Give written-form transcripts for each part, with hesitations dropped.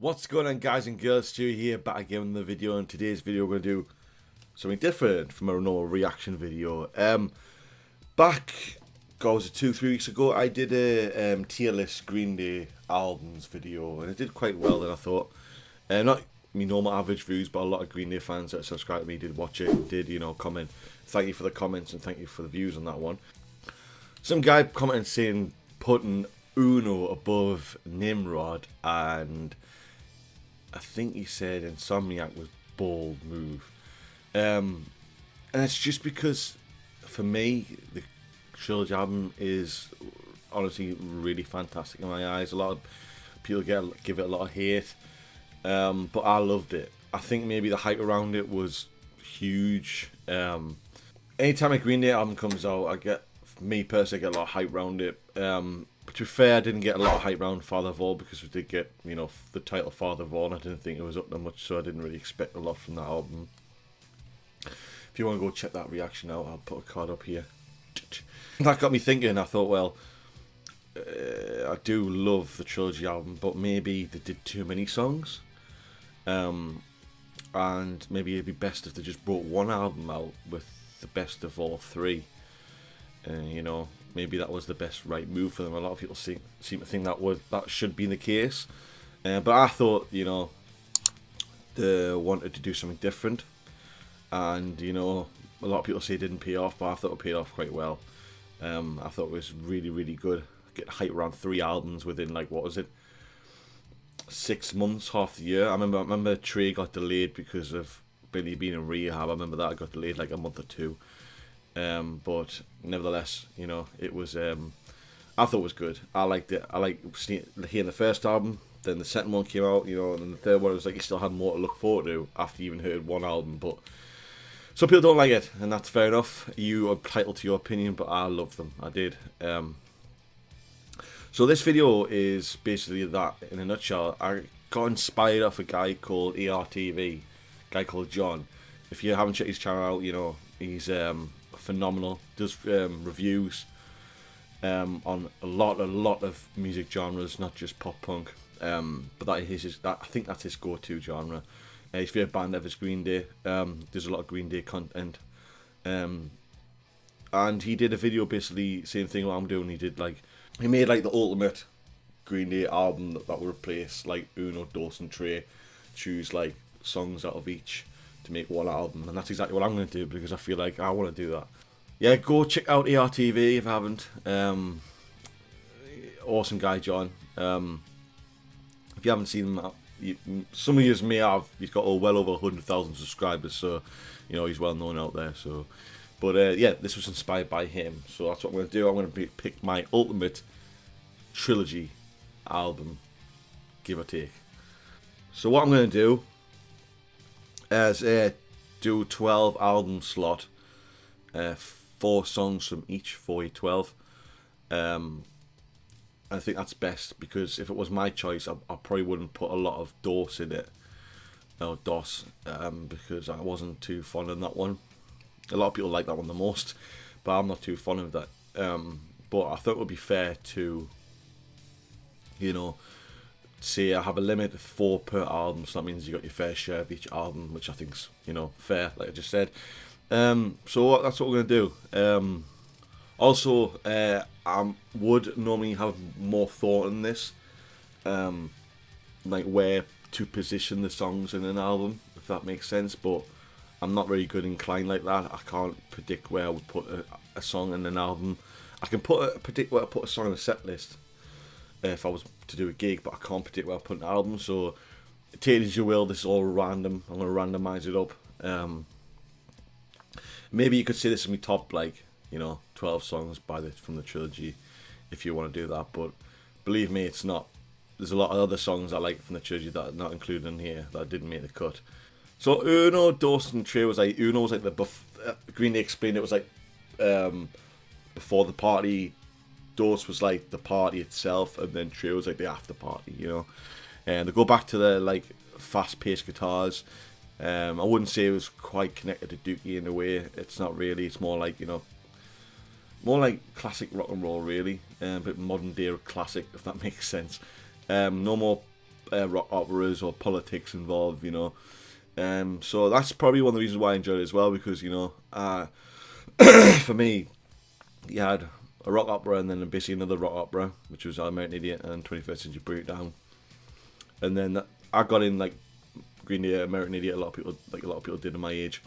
What's going on, guys and girls? Stu here, back again with the video. In today's video we're going to do something different from a normal reaction video. Was it 2-3 weeks ago, I did a tier list Green Day albums video, and it did quite well, and I thought, not me normal average views, but a lot of Green Day fans that subscribed to me did watch it and did, comment. Thank you for the comments and thank you for the views on that one. Some guy commented saying putting Uno above Nimrod, and I think he said Insomniac was bold move. And it's just because, for me, the Trilogy album is honestly really fantastic in my eyes. A lot of people give it a lot of hate, but I loved it. I think maybe the hype around it was huge. Anytime a Green Day album comes out, me personally, get a lot of hype around it. But to be fair, I didn't get a lot of hype around Father of All because we did get, the title Father of All, and I didn't think it was up that much, so I didn't really expect a lot from that album. If you want to go check that reaction out, I'll put a card up here. That got me thinking. I thought, well, I do love the Trilogy album, but maybe they did too many songs. And maybe it'd be best if they just brought one album out with the best of all three. Maybe that was the best right move for them. A lot of people seem to think that should be the case. But I thought, they wanted to do something different. And, a lot of people say it didn't pay off, but I thought it paid off quite well. I thought it was really, really good. Get hype around 3 albums within, 6 months, half the year. I remember Trey got delayed because of Billy being in rehab. I remember that got delayed a month or two. But nevertheless, it was. I thought it was good. I liked it. I liked hearing the first album. Then the second one came out, and then the third one was you still had more to look forward to after you even heard one album. But some people don't like it, and that's fair enough. You are entitled to your opinion, but I love them. I did. So this video is basically that in a nutshell. I got inspired off a guy called ARTV, a guy called John. If you haven't checked his channel out, he's phenomenal. Does reviews on a lot of music genres, not just pop punk. But I think that's his go-to genre. His favorite band ever is Green Day. There's a lot of Green Day content, and he did a video basically same thing what I'm doing. He made the ultimate Green Day album that would replace Uno, Dos, and Trey. Choose songs out of each to make one album, and that's exactly what I'm going to do because I feel like I want to do that. Yeah, go check out ARTV if you haven't. Awesome guy, John. If you haven't seen him, some of you may have. He's got well over 100,000 subscribers, so he's well known out there. So, but yeah, this was inspired by him. So that's what I'm going to do. I'm going to pick my ultimate Trilogy album, give or take. So what I'm going to do is do 12 album slot, 4 songs from each, 4 12. I think that's best because if it was my choice, I probably wouldn't put a lot of DOS in it. No, DOS, because I wasn't too fond of that one. A lot of people like that one the most, but I'm not too fond of that. But I thought it would be fair to, say I have a limit of 4 per album, so that means you got your fair share of each album, which I think's fair, like I just said. So that's what we're gonna do. Also, I would normally have more thought in this, where to position the songs in an album, if that makes sense. But I'm not very good inclined like that. I can't predict where I would put a song in an album. I can predict where I put a song in a set list if I was to do a gig, but I can't predict where I put an album. So take it as you will. This is all random. I'm gonna randomize it up. Maybe you could say this is my top 12 songs from the Trilogy, if you want to do that. But believe me, it's not. There's a lot of other songs I like from the Trilogy that are not included in here that didn't make the cut. So Uno, Dos, and Trey was Uno was the Green Day explained it was before the party. Dos was the party itself, and then Trey was the after party, And they go back to the fast-paced guitars. I wouldn't say it was quite connected to Dookie in a way. It's not really. It's more more like classic rock and roll, really, but modern day classic, if that makes sense. No more rock operas or politics involved, you know. So that's probably one of the reasons why I enjoyed it as well, because, you know, for me, you had a rock opera and then basically another rock opera, which was American Idiot and 21st Century Breakdown. And then I got in like Green Day, American Idiot. A lot of people did in my age.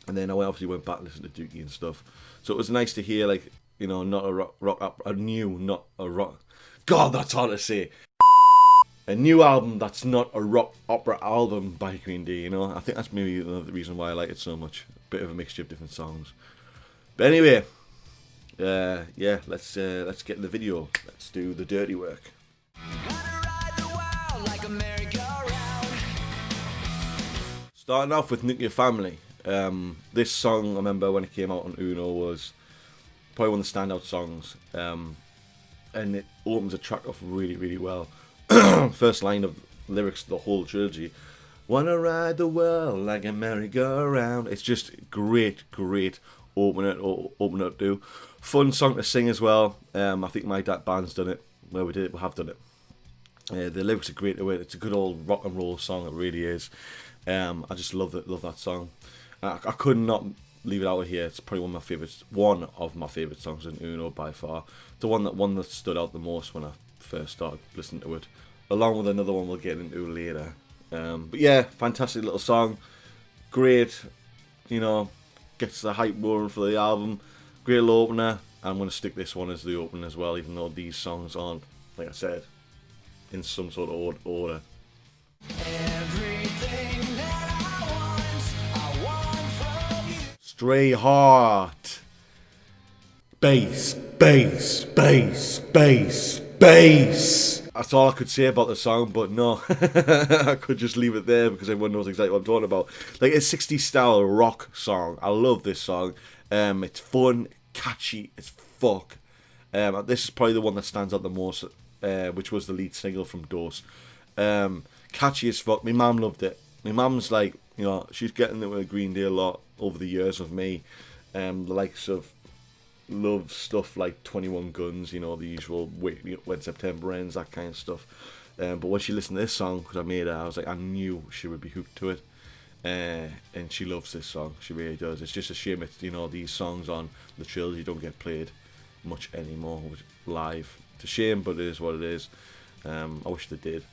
And then I obviously went back and listened to Dookie and stuff. So it was nice to hear, like, you know, not a rock opera, not a rock. God, that's hard to say. A new album that's not a rock opera album by Green Day, you know. I think that's maybe another reason why I like it so much. A bit of a mixture of different songs. But anyway, yeah, let's get in the video. Let's do the dirty work. Starting off with Nuclear Family. This song, I remember when it came out on Uno, was probably one of the standout songs. And it opens the track off really, really well. First line of lyrics, the whole trilogy. Wanna ride the world like a merry-go-round. It's just great open up do. Fun song to sing as well. I think my band's done it. Well, we have done it. The lyrics are great to it. It's a good old rock and roll song. It really is. I just love that song. I could not leave it out of here. It's probably one of my favorite songs in Uno by far. The one that stood out the most when I first started listening to it, along with another one we'll get into later. But yeah, fantastic little song. Great, you know, gets the hype rolling for the album. Great little opener. I'm going to stick this one as the opener as well, even though these songs aren't, like I said, in some sort of order. Stray Heart. Bass, bass, bass, bass, bass. That's all I could say about the song, but no, I could just leave it there because everyone knows exactly what I'm talking about. Like, a 60s style rock song. I love this song. It's fun, catchy as fuck. This is probably the one that stands out the most, which was the lead single from Dose. Catchy as fuck. My mum loved it. My mum's like, you know, she's getting into Green Day a lot over the years with me. The likes of love stuff like 21 Guns, you know, the usual When September Ends, that kind of stuff. But when she listened to this song, because I made her, I was like, I knew she would be hooked to it. And she loves this song. She really does. It's just a shame it's, you know, these songs on the trilogy don't get played much anymore live. It's a shame, but it is what it is. I wish they did.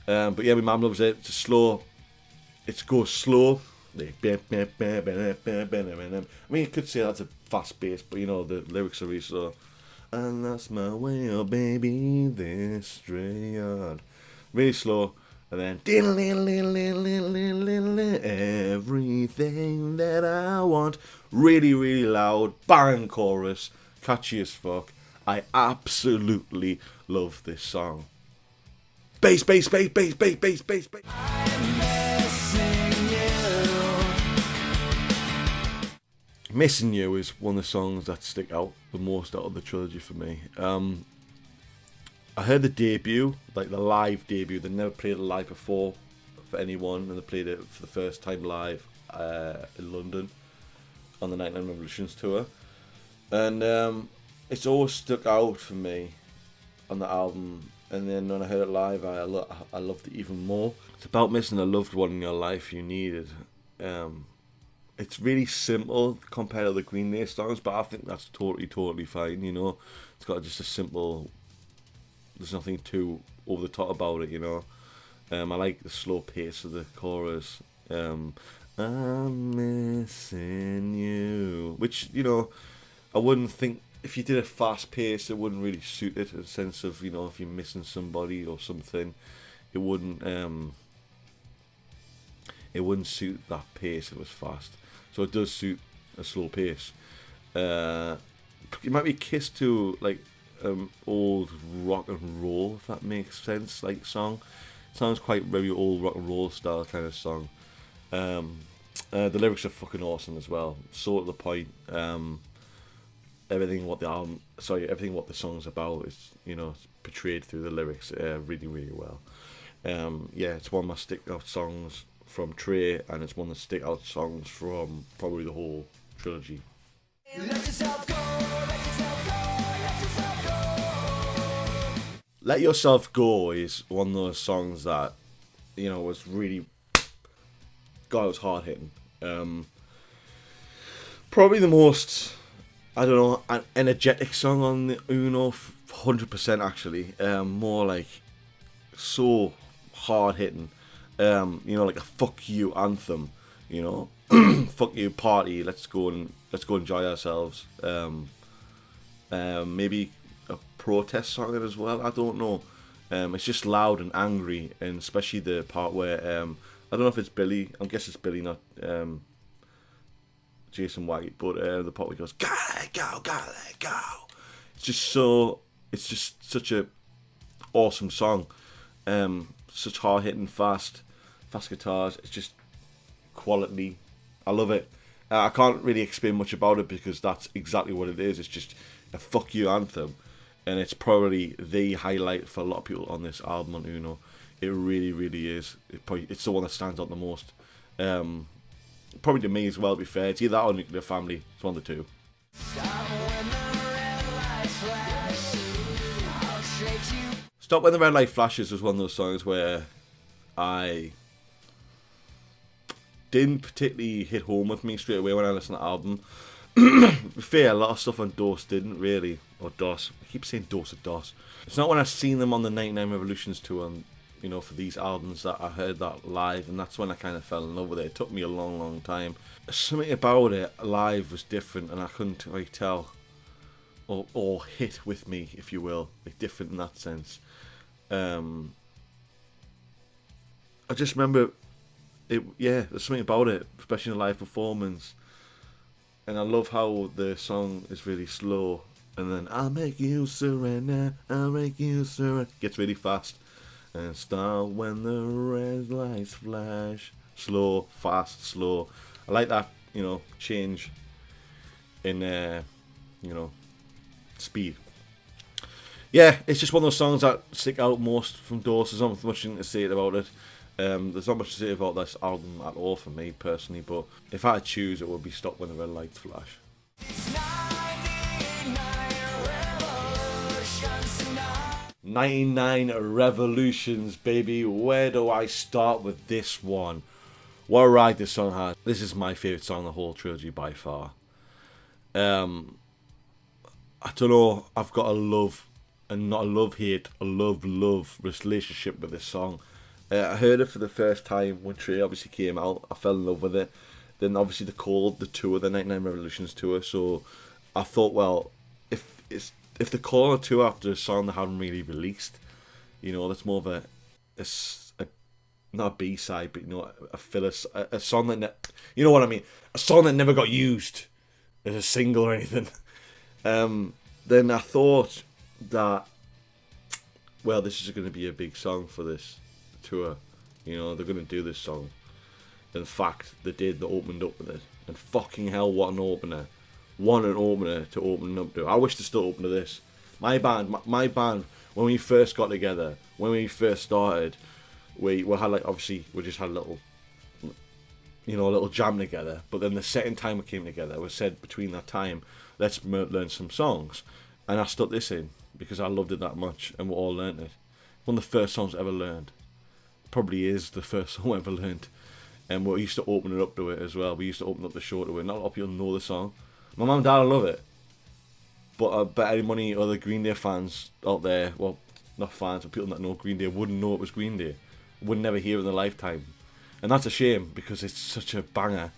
But yeah, my mum loves it. It's slow. It goes slow. I mean, you could say that's a fast bass, but you know, the lyrics are really slow. I lost my way, oh baby, this stray yard. Really slow. And then everything that I want. Really loud. Bang chorus. Catchy as fuck. I absolutely love this song. Bass, bass, bass, bass, bass, bass, bass, bass. Missing You is one of the songs that stick out the most out of the trilogy for me. I heard the debut, like the live debut. They never played it live before for anyone, and they played it for the first time live in London on the 99 Revolutions tour. And it's always stuck out for me on the album. And then when I heard it live, I loved it even more. It's about missing a loved one in your life you needed. It's really simple compared to the Green Day songs, but I think that's totally fine, you know. It's got just a simple... There's nothing too over the top about it, you know. I like the slow pace of the chorus. I'm missing you. Which, you know, I wouldn't think... If you did a fast pace, it wouldn't really suit it in the sense of, you know, if you're missing somebody or something, it wouldn't suit that pace if it was fast. So it does suit a slow pace. It might be kissed to like old rock and roll, if that makes sense. Like song, it sounds quite very old rock and roll style kind of song. The lyrics are fucking awesome as well. So to the point. Everything what the song's about is, you know, portrayed through the lyrics really well. Yeah, it's one of my stick out songs from Trey, and it's one of the stick out songs from probably the whole trilogy. Let Yourself Go is one of those songs that, you know, was really, God, it was hard hitting. Probably the most, I don't know, an energetic song on the Uno, 100% actually. More like so hard hitting. You know, like a fuck you anthem. You know, fuck you party. Let's go enjoy ourselves. Maybe a protest song as well. I don't know. It's just loud and angry, and especially the part where I don't know if it's Billy. I guess it's Billy, not Jason White, but the part where he goes, "Gotta let go, gotta let go." It's just such a awesome song. Such hard hitting, fast guitars. It's just quality. I love it. I can't really explain much about it because that's exactly what it is. It's just a fuck you anthem, and it's probably the highlight for a lot of people on this album on Uno. It really, really is. It's the one that stands out the most. Probably to me as well, to be fair. It's either that or Nuclear Family. It's one of the two. Stop When the Red Light Flashes was one of those songs where I didn't particularly hit home with me straight away when I listened to the album. To be fair, a lot of stuff on DOS didn't really. Or DOS. I keep saying DOS or DOS. It's not when I seen them on the 99 Revolutions tour, you know, for these albums that I heard that live, and that's when I kind of fell in love with it. It took me a long, long time. Something about it live was different, and I couldn't really tell or hit with me, if you will, like different in that sense. I just remember it. Yeah, there's something about it, especially in a live performance, and I love how the song is really slow, and then I'll make you surrender, I'll make you surrender. Gets really fast. And start when the red lights flash. Slow, fast, slow. I like that, you know, change in, you know, speed. Yeah, it's just one of those songs that stick out most from DOS. There's not much to say about it. There's not much to say about this album at all for me personally, but if I had to choose, it would be Stop When the Red Lights Flash. 99 Revolutions, baby. Where do I start with this one? What a ride this song has. This is my favourite song in the whole trilogy by far. I don't know, I've got a love, and not a love-hate, a love relationship with this song. I heard it for the first time when Trey obviously came out. I fell in love with it. Then obviously the tour, the 99 Revolutions tour. So I thought, well, if they're calling a tour after a song they haven't really released, you know, that's more of a not a B-side, but, you know, a filler, a song that, you know what I mean, a song that never got used as a single or anything. Then I thought that, well, this is going to be a big song for this tour. You know, they're going to do this song. In fact, they did. They opened up with it, and fucking hell, what an opener! What an opener to open up to. I wish to still open to this. My band, when we first got together, when we first started, we had like, obviously we just had a little, you know, a little jam together. But then the second time we came together, we said between that time, let's learn some songs, and I stuck this in because I loved it that much, and we all learned it. One of the first songs I ever learned. Probably is the first song I ever learned, and we used to open it up to it as well. We used to open up the show to it. Not a lot of people know the song. My mum and dad love it, but I bet any other Green Day fans out there, well, not fans, but people that know Green Day, wouldn't know it was Green Day. Would never hear it in their lifetime, and that's a shame because it's such a banger.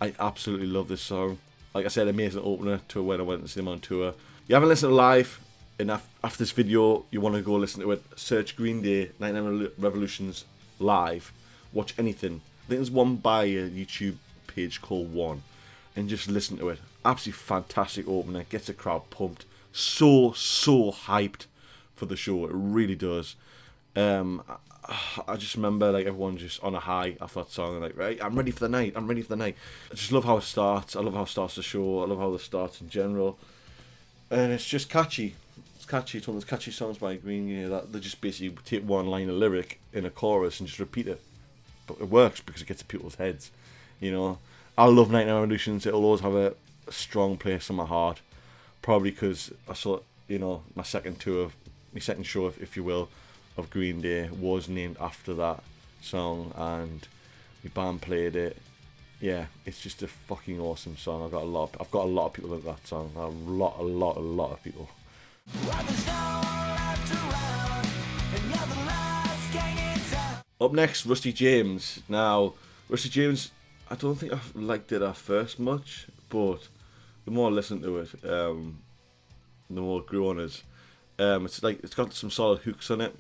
I absolutely love this song. Like I said, amazing opener to when I went to see them on tour. You haven't listened to live, and after this video, you want to go listen to it. Search Green Day 99 Revolutions live. Watch anything. I think there's one by a YouTube page called One, and just listen to it. Absolutely fantastic opener. Gets the crowd pumped. So hyped for the show. It really does. I just remember like everyone just on a high after that song, and like, right, I'm ready for the night. I just love how it starts. I love how it starts the show. I love how it starts in general, and it's just catchy. It's catchy. It's one of those catchy songs by Green Day that they just basically take one line of lyric in a chorus and just repeat it. But it works because it gets to people's heads. You know, I love 99 Revolutions. It'll always have a strong place in my heart. Probably because I saw, you know, my second tour my second show, if you will, of Green Day was named after that song, and my band played it. Yeah, it's just a fucking awesome song. I've got a lot of people like that song. A lot of people. Up next, Rusty James. Now, Rusty James, I don't think I liked it at first much, but the more I listened to it, the more it grew on us. It's got some solid hooks on it.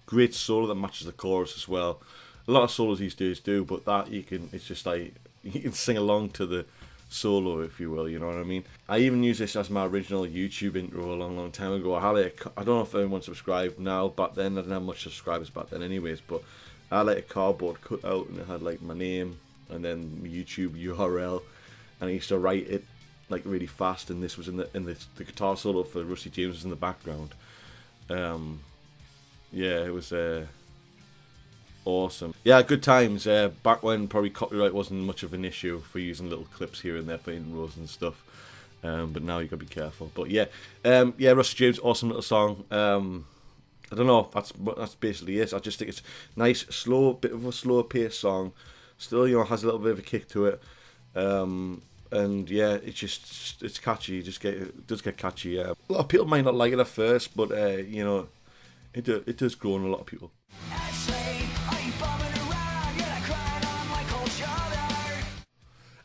Great solo that matches the chorus as well. A lot of solos these days do, but it's just like you can sing along to the solo, if you will. You know what I mean? I even used this as my original YouTube intro a long time ago. I don't know if anyone subscribed now. Back then, I didn't have much subscribers back then, anyways. But I had like a cardboard cut out, and it had like my name and then my YouTube URL, and I used to write it like really fast. And this was in the guitar solo for Rusty James was in the background. Yeah, it was awesome. Yeah, good times. Back when probably copyright wasn't much of an issue for using little clips here and there for intros and stuff. But now you gotta be careful. But yeah, Rusty James, awesome little song. I don't know. That's basically it. I just think it's nice, bit of a slower pace song. Still, has a little bit of a kick to it. And yeah, it's catchy. It does get catchy. A lot of people might not like it at first, but it does grow on a lot of people.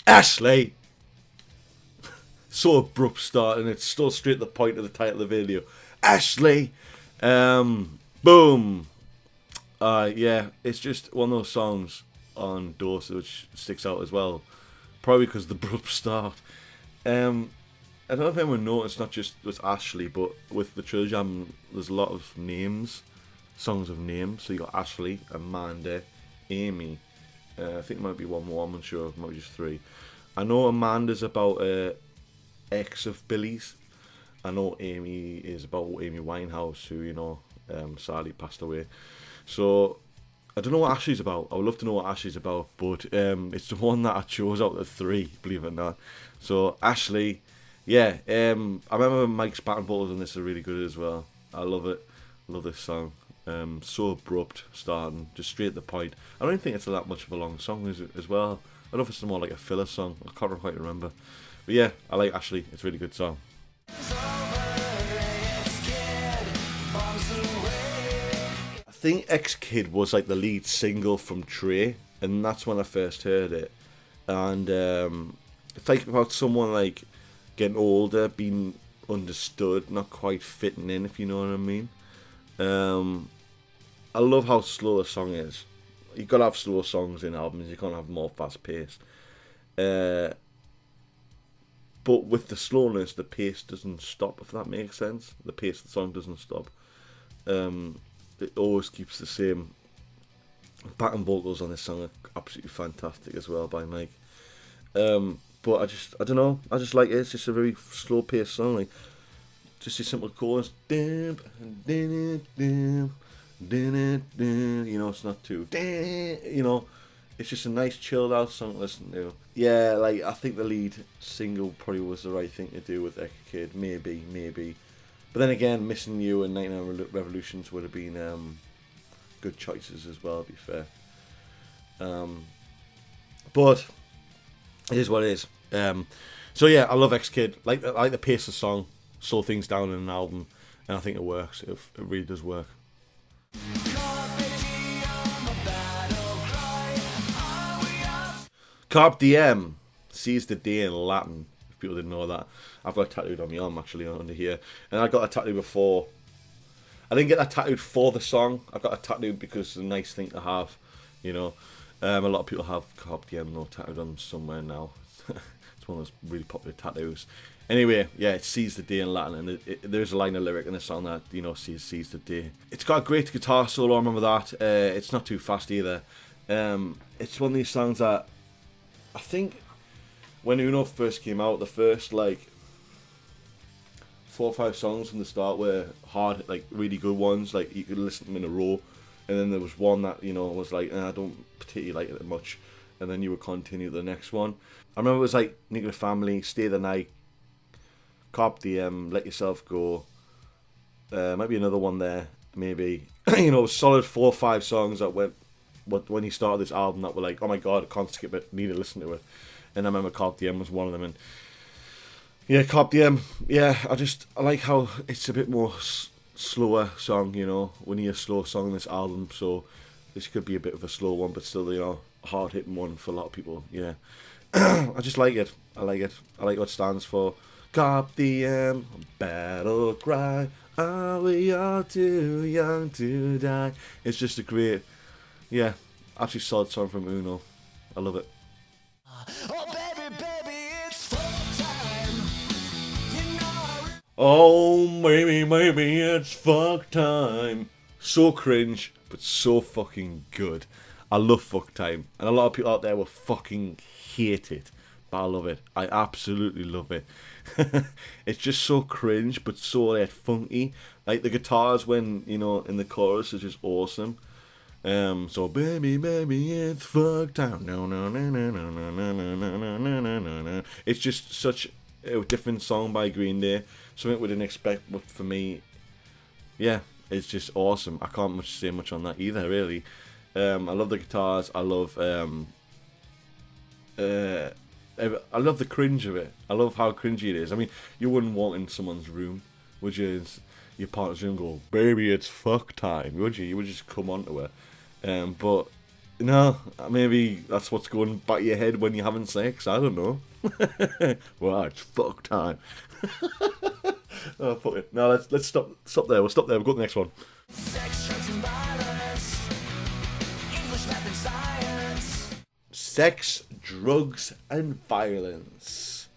Ashley! So abrupt start, and it's still straight to the point of the title of the video. Ashley! Boom! Yeah, it's just one of those songs on Dorset which sticks out as well. Probably because of the abrupt start. I don't know if anyone noticed, not just with Ashley, but with the Trilogy, there's a lot of names, songs of names. So you got Ashley, Amanda, Amy. I think it might be one more, I'm unsure, it might be just three. I know Amanda's about ex of Billy's. I know Amy is about Amy Winehouse, who, sadly passed away. So, I don't know what Ashley's about. I would love to know what Ashley's about, but it's the one that I chose out of the three, believe it or not. So, Ashley, yeah, I remember Mike's backing vocals on this are really good as well. I love it. Love this song. So abrupt starting, just straight to the point. I don't think it's that much of a long song as well. I don't know if it's more like a filler song. I can't quite remember. But yeah, I like Ashley. It's a really good song. I think X-Kid was like the lead single from Trey, and that's when I first heard it. And it's like about someone like getting older, being understood, not quite fitting in, if you know what I mean. I love how slow the song is. You've got to have slow songs in albums. You can't have more fast pace. But with the slowness, the pace doesn't stop, if that makes sense. The pace of the song doesn't stop. It always keeps the same. Backing vocals on this song are absolutely fantastic as well by Mike. But I don't know. I just like it. It's just a very slow paced song. Like, just a simple chorus. It's not too. It's just a nice chilled out song to listen to. Yeah, like I think the lead single probably was the right thing to do with X-Kid. Maybe. But then again, Missing You and 99 Revolutions would have been good choices as well, to be fair. But it is what it is. So yeah, I love X-Kid. I like the pace of the song, slow things down in an album, and I think it works. It really does work. Carpe Diem, seize the day in Latin, if people didn't know that. I've got it tattooed on my arm actually under here, and I got a tattoo before. I didn't get that tattooed for the song. I got a tattoo because it's a nice thing to have, A lot of people have Carpe Diem tattooed on them somewhere now. It's one of those really popular tattoos. Anyway, yeah, it's seize the day in Latin, and there's a line of lyric in the song that, seize the day. It's got a great guitar solo, I remember that. It's not too fast either. It's one of these songs that I think when Uno first came out, the first 4 or 5 songs from the start were hard, really good ones, you could listen to them in a row, and then there was one that was I don't particularly like it that much, and then you would continue the next one. I remember it was Nuclear Family, Stay the Night, Carpe Diem, Let Yourself Go, Might be another one there, maybe. Solid 4 or 5 songs that went when he started this album that were like, oh my god, I can't skip it, need to listen to it. And I remember Carpe Diem was one of them. And yeah, Carpe Diem, yeah, I like how it's a bit more slower song, when you hear a slow song on this album. So this could be a bit of a slow one, but still, a hard hitting one for a lot of people. Yeah, I just like it. I like it. I like what it stands for. Carpe Diem, battle cry. Are we all too young to die? It's just a great, yeah, absolutely solid song from Uno. I love it. Oh baby, baby, it's full time. Oh baby, it's fuck time. So cringe, but so fucking good. I love fuck time, and a lot of people out there will fucking hate it, but I love it. I absolutely love it. It's just so cringe, but so funky. Like the guitars when in the chorus is just awesome. So baby, baby, it's fuck time. No, no, no, no, no, no, no, no, no, no, no, no, no. It's just such a different song by Green Day. Something we didn't expect, but for me, yeah, it's just awesome. I can't say much on that either, really. I love the guitars. I love the cringe of it. I love how cringy it is. I mean, you wouldn't walk in someone's room, would you? Your partner's room, go, baby, it's fuck time, would you? You would just come onto it. But no, maybe that's what's going back your head when you're having sex. I don't know. Well, it's fuck time. Oh, fuck it. No, let's stop there. We'll stop there. We'll go to the next one. Sex, drugs, and violence. English, math, and science. Sex, drugs, and violence.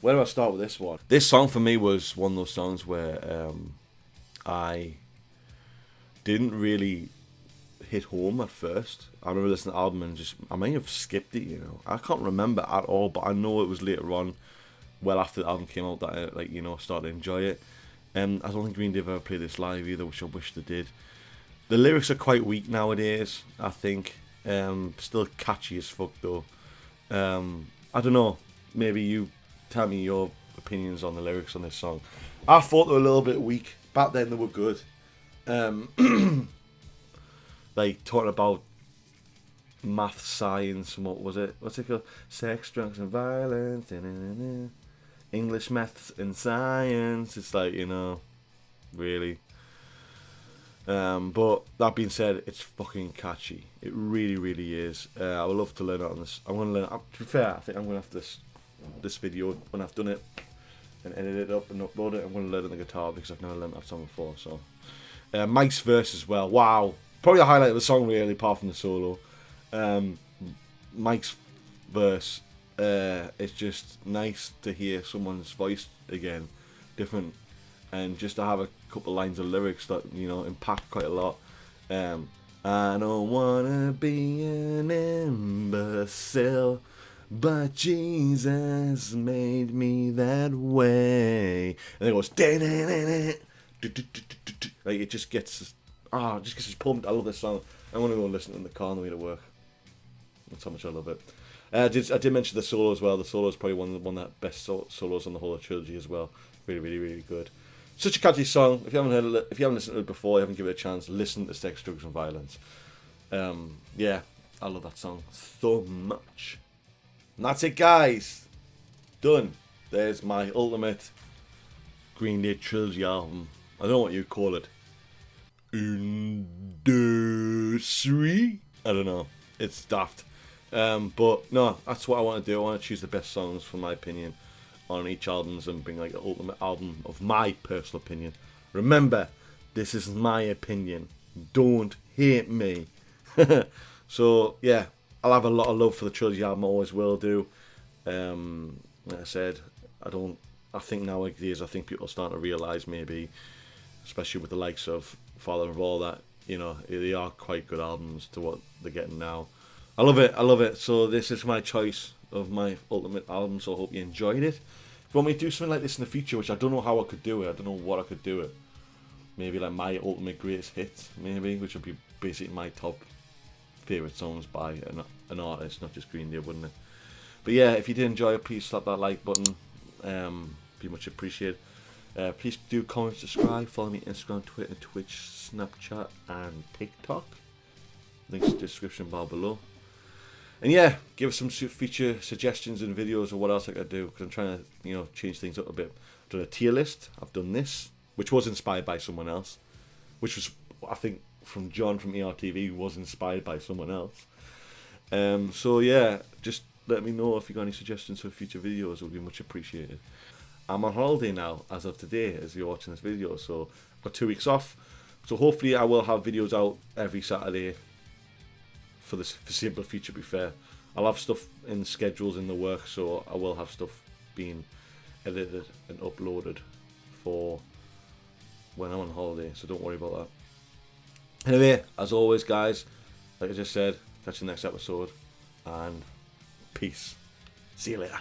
Where do I start with this one? This song for me was one of those songs where I didn't really hit home at first. I remember listening to the album and I may have skipped it, I can't remember at all, but I know it was later on, well after the album came out, that I started to enjoy it. I don't think Green Day ever played this live either, which I wish they did. The lyrics are quite weak nowadays, I think. Still catchy as fuck though. I don't know, maybe you tell me your opinions on the lyrics on this song. I thought they were a little bit weak. Back then they were good. Like talking about math, science, and what was it? What's it called? Sex, drugs, and violence. English, maths, and science. It's like, really. But that being said, it's fucking catchy. It really, really is. I would love to learn it on this. I'm gonna learn. To be fair, I think I'm gonna have this video when I've done it and edit it up and upload it. I'm gonna learn it on the guitar because I've never learned that song before. So, Mike's verse as well. Wow, probably the highlight of the song really, apart from the solo. Mike's verse. It's just nice to hear someone's voice again, different, and just to have a couple lines of lyrics that impact quite a lot. I don't wanna be an imbecile, but Jesus made me that way. And it goes like it just gets pumped. I love this song. I'm gonna go listen in the car on the way to work. That's how much I love it. I did mention the solo as well. The solo is probably one of the best solos on the whole trilogy as well. Really, really, really good. Such a catchy song. If you haven't heard it, if you haven't listened to it before, you haven't given it a chance, listen to Sex, Drugs, and Violence. Yeah, I love that song so much. And that's it, guys. Done. There's my ultimate Green Day Trilogy album. I don't know what you call it. Industry? I don't know. It's daft. But no, that's what I want to do. I want to choose the best songs, from my opinion, on each albums and bring like an ultimate album of my personal opinion. Remember, this is my opinion. Don't hate me. So yeah, I'll have a lot of love for the trilogy album. I always will do. Like I said, I think nowadays, people are starting to realise, maybe, especially with the likes of Father of All, that they are quite good albums to what they're getting now. I love it. So this is my choice of my ultimate album, so I hope you enjoyed it. If you want me to do something like this in the future, which I don't know how I could do it, I don't know what I could do it, maybe like my ultimate greatest hits, maybe, which would be basically my top favourite songs by an artist, not just Green Day, wouldn't it? But yeah, if you did enjoy it, please slap that like button, be much appreciated. Please do comment, subscribe, follow me on Instagram, Twitter, Twitch, Snapchat, and TikTok. Links in the description bar below. And yeah, give us some feature suggestions and videos or what else I could do, because I'm trying to, you know, change things up a bit. I've done a tier list. I've done this, which was inspired by someone else, which was, I think, from John from ERTV, who was inspired by someone else. So yeah, just let me know if you got any suggestions for future videos. It would be much appreciated. I'm on holiday now as of today, as you're watching this video, so I've got 2 weeks off. So hopefully I will have videos out every Saturday for the foreseeable future. To be fair, I'll have stuff in schedules in the work, so I will have stuff being edited and uploaded for when I'm on holiday, so don't worry about that. Anyway, as always guys, like I just said, catch you next episode, and peace. See you later.